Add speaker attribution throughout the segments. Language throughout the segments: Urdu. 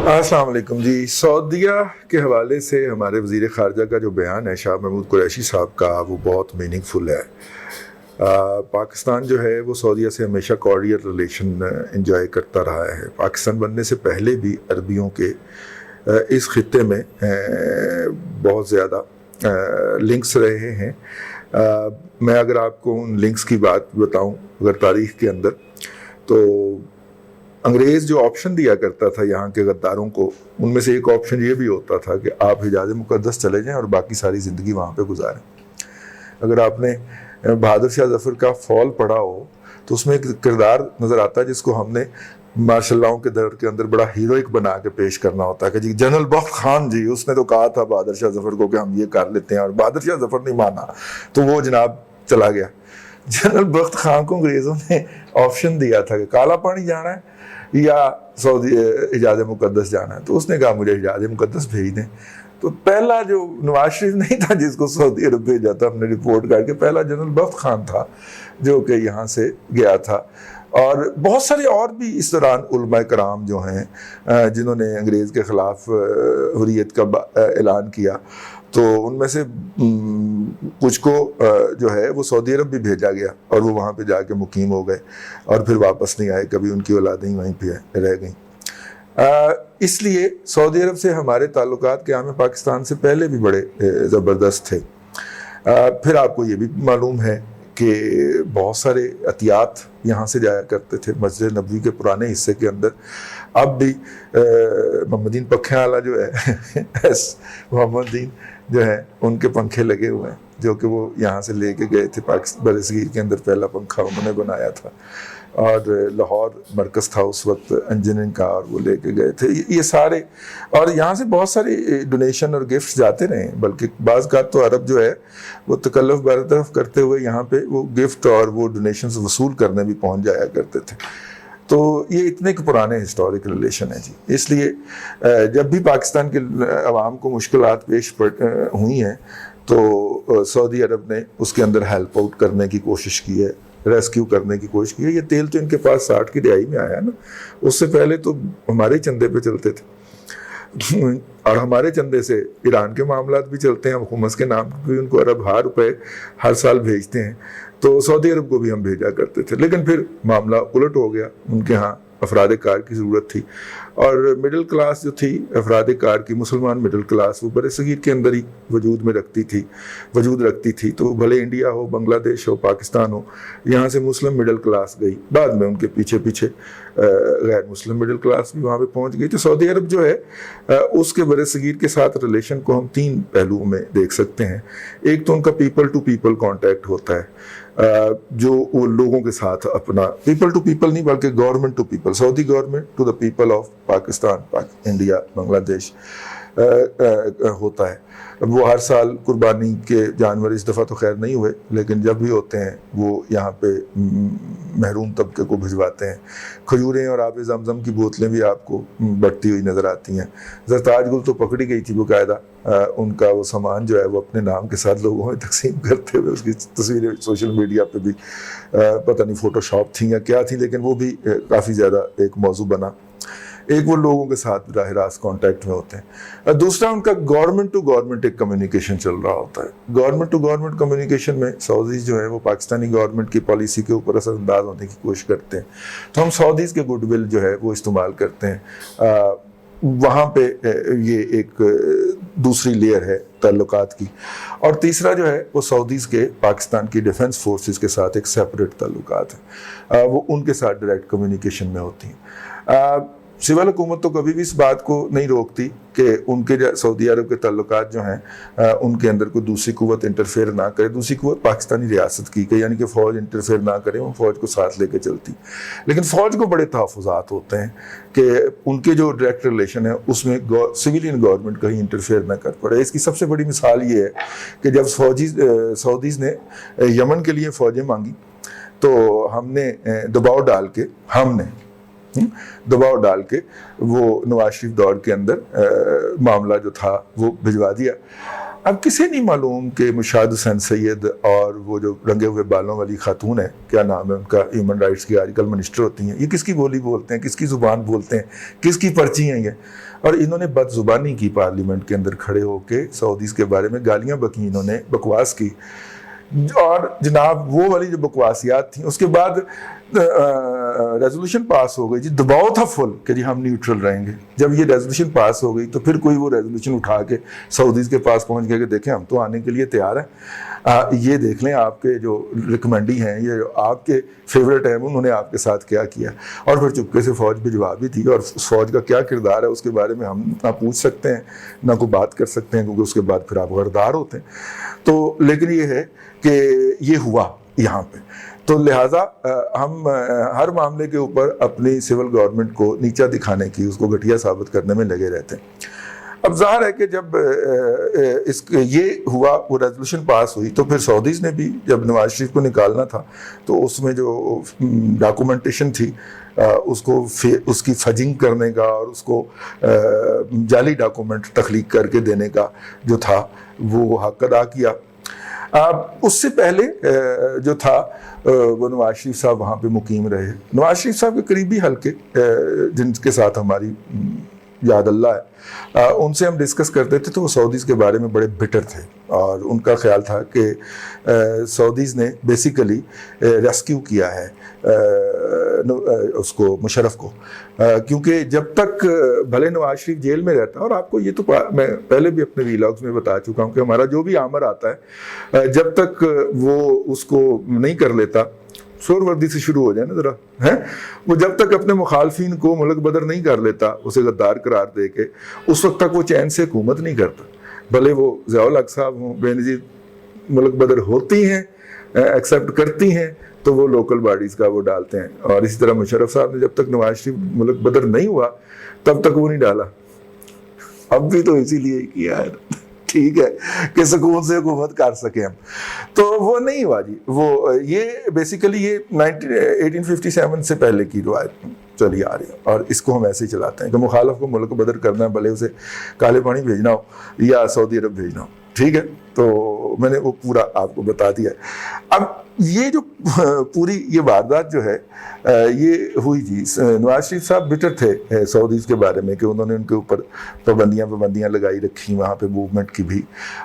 Speaker 1: السلام علیکم جی. سعودیہ کے حوالے سے ہمارے وزیر خارجہ کا جو بیان ہے شاہ محمود قریشی صاحب کا وہ بہت میننگ فل ہے. پاکستان جو ہے وہ سعودیہ سے ہمیشہ کارڈیل ریلیشن انجوائے کرتا رہا ہے. پاکستان بننے سے پہلے بھی عربیوں کے اس خطے میں بہت زیادہ لنکس رہے ہیں. میں اگر آپ کو ان لنکس کی بات بتاؤں اگر تاریخ کے اندر, تو انگریز جو آپشن دیا کرتا تھا یہاں کے غداروں کو, ان میں سے ایک آپشن یہ بھی ہوتا تھا کہ آپ حجاز مقدس چلے جائیں اور باقی ساری زندگی وہاں پہ گزاریں. اگر آپ نے بہادر شاہ ظفر کا فال پڑھا ہو تو اس میں ایک کردار نظر آتا ہے جس کو ہم نے مارشل لاؤں کے دور کے اندر بڑا ہیروئک بنا کے پیش کرنا ہوتا ہے کہ جی جنرل بخت خان جی, اس نے تو کہا تھا بہادر شاہ ظفر کو کہ ہم یہ کر لیتے ہیں, اور بہادر شاہ ظفر نہیں مانا تو وہ جناب چلا گیا. جنرل بخت خان کو انگریزوں نے آپشن دیا تھا کہ کالا پانی جانا ہے یا سعودی حجاز مقدس جانا ہے, تو اس نے کہا مجھے حجاز مقدس بھیج دیں. تو پہلا جو نواز شریف نہیں تھا جس کو سعودی عرب بھیجا تھا, ہم نے رپورٹ کر کے, پہلا جنرل بخت خان تھا جو کہ یہاں سے گیا تھا. اور بہت سارے اور بھی اس دوران علماء کرام جو ہیں جنہوں نے انگریز کے خلاف حریت کا اعلان کیا, تو ان میں سے کچھ کو جو ہے وہ سعودی عرب بھی بھیجا گیا اور وہ وہاں پہ جا کے مقیم ہو گئے اور پھر واپس نہیں آئے, کبھی ان کی اولادیں وہیں پہ رہ گئیں. اس لیے سعودی عرب سے ہمارے تعلقات قیام پاکستان سے پہلے بھی بڑے زبردست تھے. پھر آپ کو یہ بھی معلوم ہے کہ بہت سارے عطیات یہاں سے جایا کرتے تھے. مسجد نبوی کے پرانے حصے کے اندر اب بھی محمد دین پنکھے والا جو ہے محمد دین جو ہے ان کے پنکھے لگے ہوئے ہیں, جو کہ وہ یہاں سے لے کے گئے تھے. برِ صغیر کے اندر پہلا پنکھا انہوں نے بنایا تھا, اور لاہور مرکز تھا اس وقت انجینئرنگ کا, اور وہ لے کے گئے تھے. یہ سارے, اور یہاں سے بہت سارے ڈونیشن اور گفٹس جاتے رہے, بلکہ بعض کا تو عرب جو ہے وہ تکلف برطرف کرتے ہوئے یہاں پہ وہ گفٹ اور وہ ڈونیشنز وصول کرنے بھی پہنچ جایا کرتے تھے. تو یہ اتنے پرانے ہسٹورک ریلیشن ہیں جی. اس لیے جب بھی پاکستان کے عوام کو مشکلات پیش ہوئی ہیں تو سعودی عرب نے اس کے اندر ہیلپ آؤٹ کرنے کی کوشش کی ہے, ریسکیو کرنے کی کوشش کی ہے. یہ تیل تو ان کے پاس 60 کی دہائی میں آیا نا, اس سے پہلے تو ہمارے چندے پہ چلتے تھے, اور ہمارے چندے سے ایران کے معاملات بھی چلتے ہیں. حکومت کے نام بھی ان کو ارب روپے ہر سال بھیجتے ہیں, تو سعودی عرب کو بھی ہم بھیجا کرتے تھے. لیکن پھر معاملہ الٹ ہو گیا, ان کے ہاں افراد کار کی ضرورت تھی, اور مڈل کلاس جو تھی افراد کار کی, مسلمان مڈل کلاس, وہ برِ صغیر کے اندر ہی وجود رکھتی تھی. تو بھلے انڈیا ہو, بنگلہ دیش ہو, پاکستان ہو, یہاں سے مسلم مڈل کلاس گئی, بعد میں ان کے پیچھے غیر مسلم مڈل کلاس بھی وہاں پہ پہنچ گئی. تو سعودی عرب جو ہے اس کے برِ صغیر کے ساتھ ریلیشن کو ہم 3 پہلوؤں میں دیکھ سکتے ہیں. ایک تو ان کا پیپل ٹو پیپل کانٹیکٹ ہوتا ہے, جو وہ لوگوں کے ساتھ اپنا, پیپل ٹو پیپل نہیں بلکہ government to people, Saudi government to the people of Pakistan, India, Bangladesh ہوتا ہے. وہ ہر سال قربانی کے جانور اس دفعہ تو خیر نہیں ہوئے, لیکن جب بھی ہوتے ہیں وہ یہاں پہ محروم طبقے کو بھجواتے ہیں. کھجوریں اور آب زمزم کی بوتلیں بھی آپ کو بٹتی ہوئی نظر آتی ہیں. زرتاج گل تو پکڑی گئی تھی باقاعدہ, ان کا وہ سامان جو ہے وہ اپنے نام کے ساتھ لوگوں میں تقسیم کرتے ہوئے, اس کی تصویریں سوشل میڈیا پہ بھی پتہ نہیں فوٹو شاپ تھیں یا کیا تھیں, لیکن وہ بھی کافی زیادہ ایک موضوع بنا. ایک وہ لوگوں کے ساتھ براہ راست کانٹیکٹ میں ہوتے ہیں. دوسرا ان کا گورنمنٹ ٹو گورنمنٹ ایک کمیونیکیشن چل رہا ہوتا ہے. گورنمنٹ ٹو گورنمنٹ کمیونیکیشن میں سعودیز جو ہے وہ پاکستانی گورنمنٹ کی پالیسی کے اوپر اثر انداز ہونے کی کوشش کرتے ہیں, تو ہم سعودیز کے گڈ ول جو ہے وہ استعمال کرتے ہیں. وہاں پہ یہ ایک دوسری لیئر ہے تعلقات کی. اور تیسرا جو ہے وہ سعودیز کے پاکستان کی ڈیفنس فورسز کے ساتھ ایک سیپریٹ تعلقات ہیں, وہ ان کے ساتھ ڈائریکٹ کمیونیکیشن میں ہوتی ہیں. سول حکومت تو کبھی بھی اس بات کو نہیں روکتی کہ ان کے سعودی عرب کے تعلقات جو ہیں ان کے اندر کوئی دوسری قوت انٹرفیئر نہ کرے. دوسری قوت پاکستانی ریاست کی کہ یعنی کہ فوج انٹرفیئر نہ کرے, وہ فوج کو ساتھ لے کے چلتی. لیکن فوج کو بڑے تحفظات ہوتے ہیں کہ ان کے جو ڈائریکٹ ریلیشن ہے اس میں سویلین گورنمنٹ کہیں انٹرفیئر نہ کر پڑے. اس کی سب سے بڑی مثال یہ ہے کہ جب سعودیز نے یمن کے لیے فوجیں مانگی تو ہم نے دباؤ ڈال کے وہ نواز شریف دور کے اندر معاملہ جو تھا وہ بھجوا دیا. اب کسی نہیں معلوم کہ مشاہد حسین سید اور وہ جو رنگے ہوئے بالوں والی خاتون ہے، کیا نام ہے ان کا، ہیومن رائٹس کی آج کل منسٹر ہوتی ہیں، یہ کس کی بولی بولتے ہیں، کس کی زبان بولتے ہیں، کس کی پرچی ہیں یہ. اور انہوں نے بد زبانی کی پارلیمنٹ کے اندر کھڑے ہو کے، سعودیز کے بارے میں گالیاں بکیں، انہوں نے بکواس کی. اور جناب وہ والی جو بکواسیات تھیں، اس کے بعد ریزولوشن پاس ہو گئی جی، دباؤ تھا فل کہ جی ہم نیوٹرل رہیں گے. جب یہ ریزولوشن پاس ہو گئی تو پھر کوئی وہ ریزولوشن اٹھا کے سعودیز کے پاس پہنچ گیا کہ دیکھیں ہم تو آنے کے لیے تیار ہیں، یہ دیکھ لیں آپ کے جو ریکمینڈی ہیں، یہ جو آپ کے فیورٹ ہیں، انہوں نے آپ کے ساتھ کیا کیا. اور پھر چپکے سے فوج بھی جواب بھی تھی، اور فوج کا کیا کردار ہے اس کے بارے میں ہم نہ پوچھ سکتے ہیں نہ کوئی بات کر سکتے ہیں، کیونکہ اس کے بعد پھر آپ غردار ہوتے ہیں. تو لیکن یہ ہے کہ یہ ہوا یہاں پہ. تو لہٰذا ہم ہر معاملے کے اوپر اپنی سول گورنمنٹ کو نیچا دکھانے کی، اس کو گھٹیا ثابت کرنے میں لگے رہتے ہیں. اب ظاہر ہے کہ جب یہ ہوا، وہ ریزولوشن پاس ہوئی، تو پھر سعودیز نے بھی جب نواز شریف کو نکالنا تھا تو اس میں جو ڈاکومنٹیشن تھی اس کو اس کی فجنگ کرنے کا اور اس کو جعلی ڈاکومنٹ تخلیق کر کے دینے کا جو تھا وہ حق ادا کیا. اس سے پہلے جو تھا وہ نواز شریف صاحب وہاں پہ مقیم رہے. نواز شریف صاحب کے قریبی حلقے جن کے ساتھ ہماری یاد اللہ ہے، ان سے ہم ڈسکس کرتے تھے تو وہ سعودیز کے بارے میں بڑے بٹر تھے، اور ان کا خیال تھا کہ سعودیز نے بیسیکلی ریسکیو کیا ہے اس کو، مشرف کو، کیونکہ جب تک بھلے نواز شریف جیل میں رہتا، اور آپ کو یہ تو میں پہلے بھی اپنے ویلاگز میں بتا چکا ہوں کہ ہمارا جو بھی آمر آتا ہے جب تک وہ اس کو نہیں کر لیتا، شور وردی سے شروع ہو جائے نا ذرا ہے، وہ جب تک اپنے مخالفین کو ملک بدر نہیں کر لیتا، اسے غدار قرار دے کے، اس وقت تک وہ چین سے حکومت نہیں کرتا. بھلے وہ ضیاء الحق صاحب ہوں، بے نظیر ملک بدر ہوتی ہیں، ایکسیپٹ کرتی ہیں تو وہ لوکل باڈیز کا وہ ڈالتے ہیں. اور اسی طرح مشرف صاحب نے جب تک نواز شریف ملک بدر نہیں ہوا تب تک وہ نہیں ڈالا. اب بھی تو اسی لیے کیا ہے، ٹھیک ہے، کہ سکون سے حکومت کر سکیں ہم. تو وہ نہیں ہوا جی. وہ یہ بیسیکلی یہ 1857 سے پہلے کی روایت چلی آ رہی ہے، اور اس کو ہم ایسے ہی چلاتے ہیں کہ مخالف کو ملک بدر کرنا ہے، بھلے اسے کالے پانی بھیجنا ہو یا سعودی عرب بھیجنا ہو. ٹھیک ہے، تو میں نے وہ پورا آپ کو بتا دیا. اب یہ جو پوری یہ واردات جو ہے یہ ہوئی جی، نواز شریف صاحب بٹر تھے سعودیز کے بارے میں کہ انہوں نے ان کے اوپر پابندیاں لگائی رکھی وہاں پہ موومنٹ کی بھی.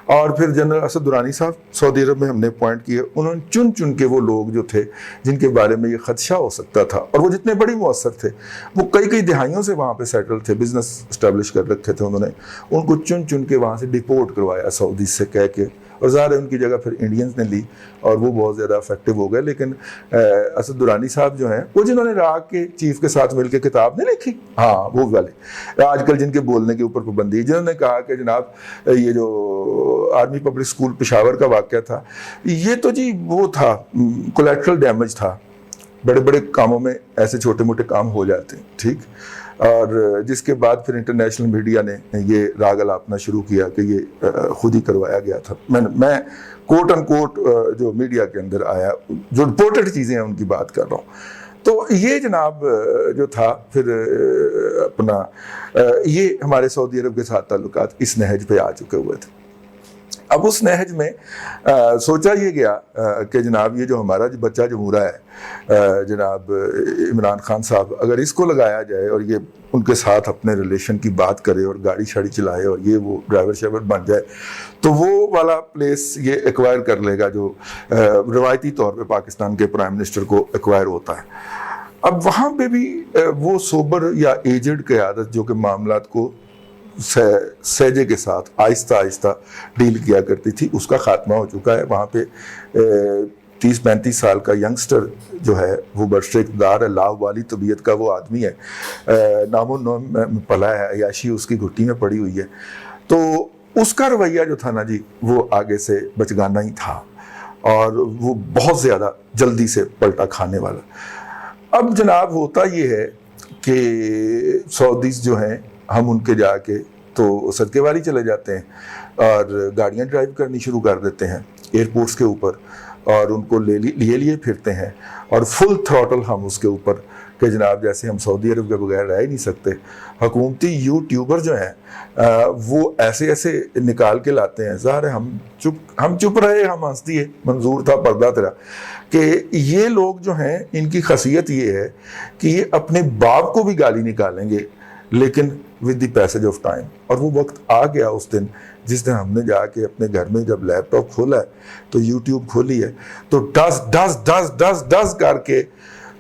Speaker 1: اور پھر جنرل اسد درانی صاحب سعودی عرب میں ہم نے اپوائنٹ کیے، انہوں نے چن کے وہ لوگ جو تھے جن کے بارے میں یہ خدشہ ہو سکتا تھا، اور وہ جتنے بڑی مؤثر تھے، وہ کئی دہائیوں سے وہاں پہ سیٹل تھے، بزنس اسٹیبلش کر رکھے تھے، انہوں نے ان کو چن کے وہاں سے ڈیپورٹ کروایا سعودیز سے کہہ کے. اور ظاہر ہے ان کی جگہ پھر انڈینز نے لی اور وہ بہت زیادہ افیکٹو ہو گئے. لیکن اسد درانی صاحب جو ہیں وہ جنہوں نے راگ کے چیف کے ساتھ مل کے کتاب نہیں لکھی، ہاں وہ والے آج کل جن کے بولنے کے اوپر پابندی، جنہوں نے کہا کہ جناب یہ جو آرمی پبلک اسکول پشاور کا واقعہ تھا یہ تو جی وہ تھا کولیٹرل ڈیمیج تھا، بڑے کاموں میں ایسے چھوٹے موٹے کام ہو جاتے ہیں. ٹھیک، اور جس کے بعد پھر انٹرنیشنل میڈیا نے یہ راگ الاپنا شروع کیا کہ یہ خود ہی کروایا گیا تھا. میں کوٹ ان کوٹ جو میڈیا کے اندر آیا، جو رپورٹڈ چیزیں ہیں ان کی بات کر رہا ہوں. تو یہ جناب جو تھا پھر اپنا یہ ہمارے سعودی عرب کے ساتھ تعلقات اس نہج پہ آ چکے ہوئے تھے. اب اس نہج میں سوچا یہ گیا کہ جناب یہ جو ہمارا بچہ جمہورہ ہے جناب عمران خان صاحب، اگر اس کو لگایا جائے اور یہ ان کے ساتھ اپنے ریلیشن کی بات کرے اور گاڑی شاڑی چلائے اور یہ وہ ڈرائیور شیور بن جائے تو وہ والا پلیس یہ ایکوائر کر لے گا جو روایتی طور پہ پاکستان کے پرائم منسٹر کو ایکوائر ہوتا ہے. اب وہاں پہ بھی وہ سوبر یا ایجڈ قیادت جو کہ معاملات کو سہجے کے ساتھ آہستہ ڈیل کیا کرتی تھی، اس کا خاتمہ ہو چکا ہے. وہاں پہ 30-35 سال کا ینگسٹر جو ہے وہ برسر اقتدار ہے، لاو والی طبیعت کا وہ آدمی ہے، نام و نام میں پلا ہے، عیاشی اس کی گھٹی میں پڑی ہوئی ہے. تو اس کا رویہ جو تھا نا جی وہ آگے سے بچگانا ہی تھا، اور وہ بہت زیادہ جلدی سے پلٹا کھانے والا. اب جناب ہوتا یہ ہے کہ سعودیز جو ہیں ہم ان کے جا کے تو صدقے والی چلے جاتے ہیں اور گاڑیاں ڈرائیو کرنی شروع کر دیتے ہیں ایئرپورٹس کے اوپر، اور ان کو لیے پھرتے ہیں اور فل تھروٹل ہم اس کے اوپر کہ جناب جیسے ہم سعودی عرب کے بغیر رہ ہی نہیں سکتے. حکومتی یوٹیوبر جو ہیں وہ ایسے ایسے نکال کے لاتے ہیں. ظاہر ہے ہم چپ رہے, ہم ہنس دیے, منظور تھا پردہ تیرا. کہ یہ لوگ جو ہیں ان کی خاصیت یہ ہے کہ یہ اپنے باپ کو بھی گالی نکالیں گے لیکن with the passage of time. اور وہ وقت آ گیا اس دن جس دن ہم نے جا کے اپنے گھر میں جب لیپ ٹاپ کھولا ہے تو یوٹیوب کھولی ہے تو ڈز کر کے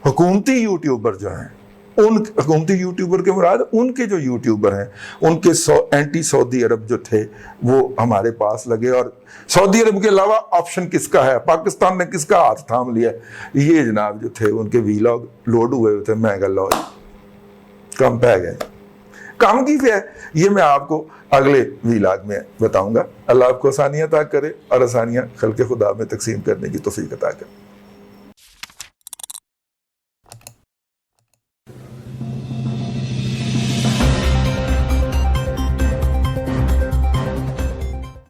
Speaker 1: حکومتی یوٹیوبر جو ہیں, ان حکومتی یوٹیوبر کے مراد ان کے جو یوٹیوبر ہیں ان کے اینٹی سعودی عرب جو تھے وہ ہمارے پاس لگے. اور سعودی عرب کے علاوہ آپشن کس کا ہے, پاکستان نے کس کا ہاتھ تھام لیا, یہ جناب جو تھے ان کے ویلاگ لوڈ ہوئے ہوئے تھے. میں کہا لو کم پہ گئے, کام کی ہے. یہ میں آپ کو اگلے ویلاگ میں بتاؤں گا. اللہ آپ کو آسانیاں عطا کرے اور آسانیاں خلق خدا میں تقسیم کرنے کی توفیق عطا کرے.